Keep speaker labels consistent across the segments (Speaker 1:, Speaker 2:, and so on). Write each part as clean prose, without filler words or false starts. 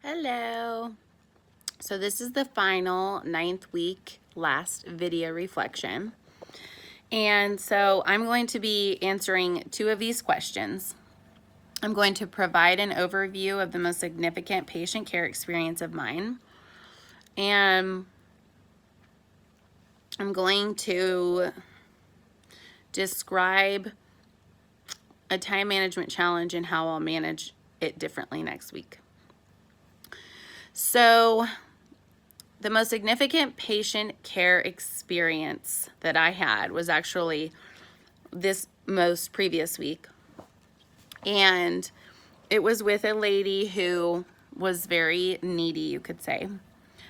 Speaker 1: Hello. So this is the final 9th week last video reflection. And so I'm going to be answering 2 of these questions. I'm going to provide an overview of the most significant patient care experience of mine. And I'm going to describe a time management challenge and how I'll manage it differently next week. So the most significant patient care experience that I had was actually this most previous week. And it was with a lady who was very needy, you could say.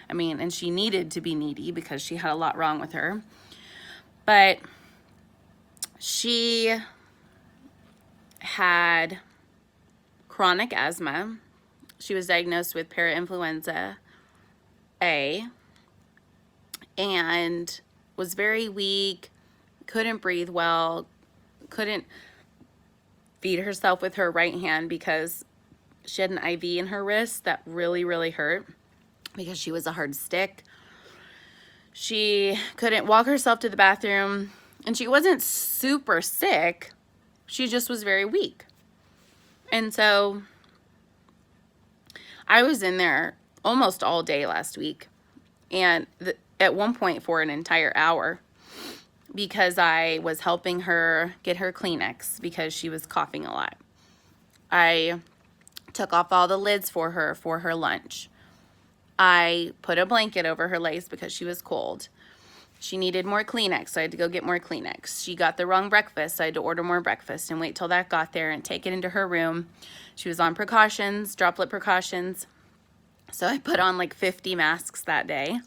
Speaker 1: I mean, and she needed to be needy because she had a lot wrong with her. But she had chronic asthma. She was diagnosed with parainfluenza A and was very weak, couldn't breathe well, couldn't feed herself with her right hand because she had an IV in her wrist that really hurt because she was a hard stick. She couldn't walk herself to the bathroom, and she wasn't super sick. She just was very weak. And so I was in there almost all day last week, and at one point for an entire hour, because I was helping her get her Kleenex because she was coughing a lot. I took off all the lids for her lunch. I put a blanket over her legs because she was cold. She needed more Kleenex, so I had to go get more Kleenex. She got the wrong breakfast, so I had to order more breakfast and wait till that got there and take it into her room. She was on precautions, droplet precautions. So I put on like 50 masks that day.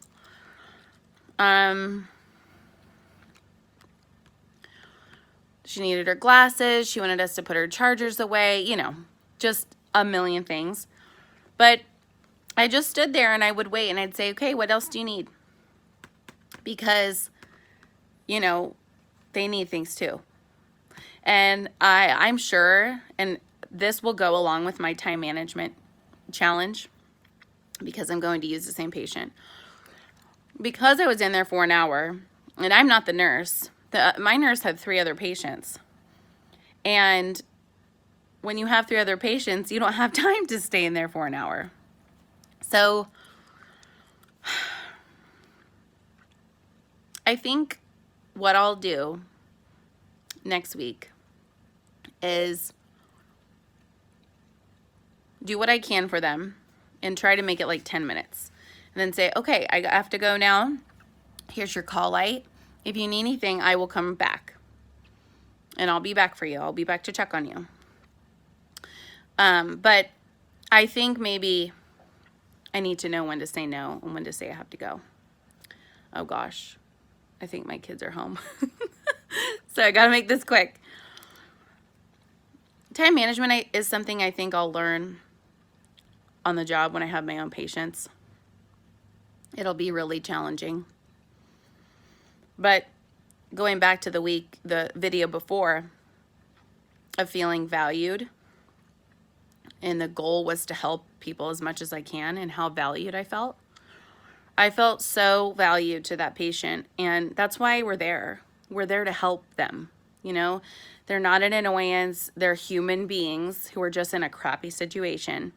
Speaker 1: She needed her glasses. She wanted us to put her chargers away, you know, just a million things. But I just stood there and I would wait and I'd say, okay, what else do you need? Because, you know, they need things too. And I'm sure, and this will go along with my time management challenge because I'm going to use the same patient. Because I was in there for an hour, and I'm not the nurse, my nurse had 3 other patients. And when you have 3 other patients, you don't have time to stay in there for an hour. So I think what I'll do next week is do what I can for them and try to make it like 10 minutes. And then say, okay, I have to go now. Here's your call light. If you need anything, I will come back. And I'll be back for you. I'll be back to check on you. But I think maybe I need to know when to say no and when to say I have to go. Oh gosh, I think my kids are home. So I gotta make this quick. Time management is something I think I'll learn on the job when I have my own patients. It'll be really challenging. But going back to the video before of feeling valued, and the goal was to help people as much as I can and how valued I felt. I felt so valued to that patient, and that's why we're there. We're there to help them, you know? They're not an annoyance. They're human beings who are just in a crappy situation,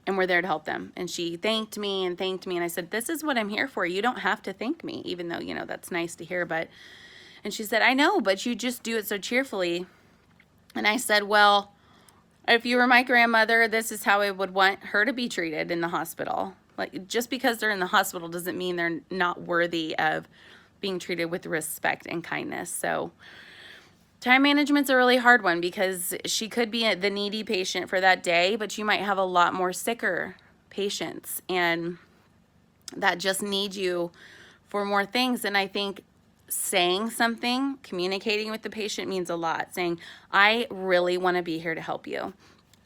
Speaker 1: and we're there to help them. And she thanked me, and I said, this is what I'm here for. You don't have to thank me, even though, you know, that's nice to hear. And she said, I know, but you just do it so cheerfully. And I said, well, if you were my grandmother, this is how I would want her to be treated in the hospital. Like, just because they're in the hospital doesn't mean they're not worthy of being treated with respect and kindness. So time management's a really hard one because she could be the needy patient for that day, but you might have a lot more sicker patients and that just need you for more things. And I think saying something, communicating with the patient means a lot. Saying, I really want to be here to help you.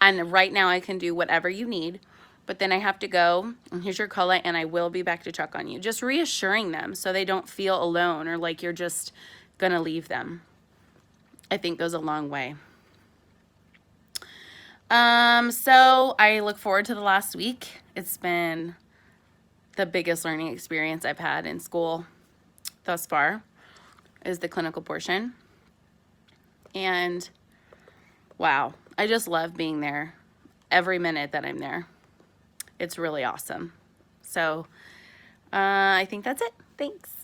Speaker 1: And right now I can do whatever you need, but then I have to go, and here's your call and I will be back to check on you. Just reassuring them so they don't feel alone or like you're just gonna leave them, I think goes a long way. So I look forward to the last week. It's been the biggest learning experience I've had in school thus far, is the clinical portion. And wow, I just love being there every minute that I'm there. It's really awesome. So I think that's it. Thanks.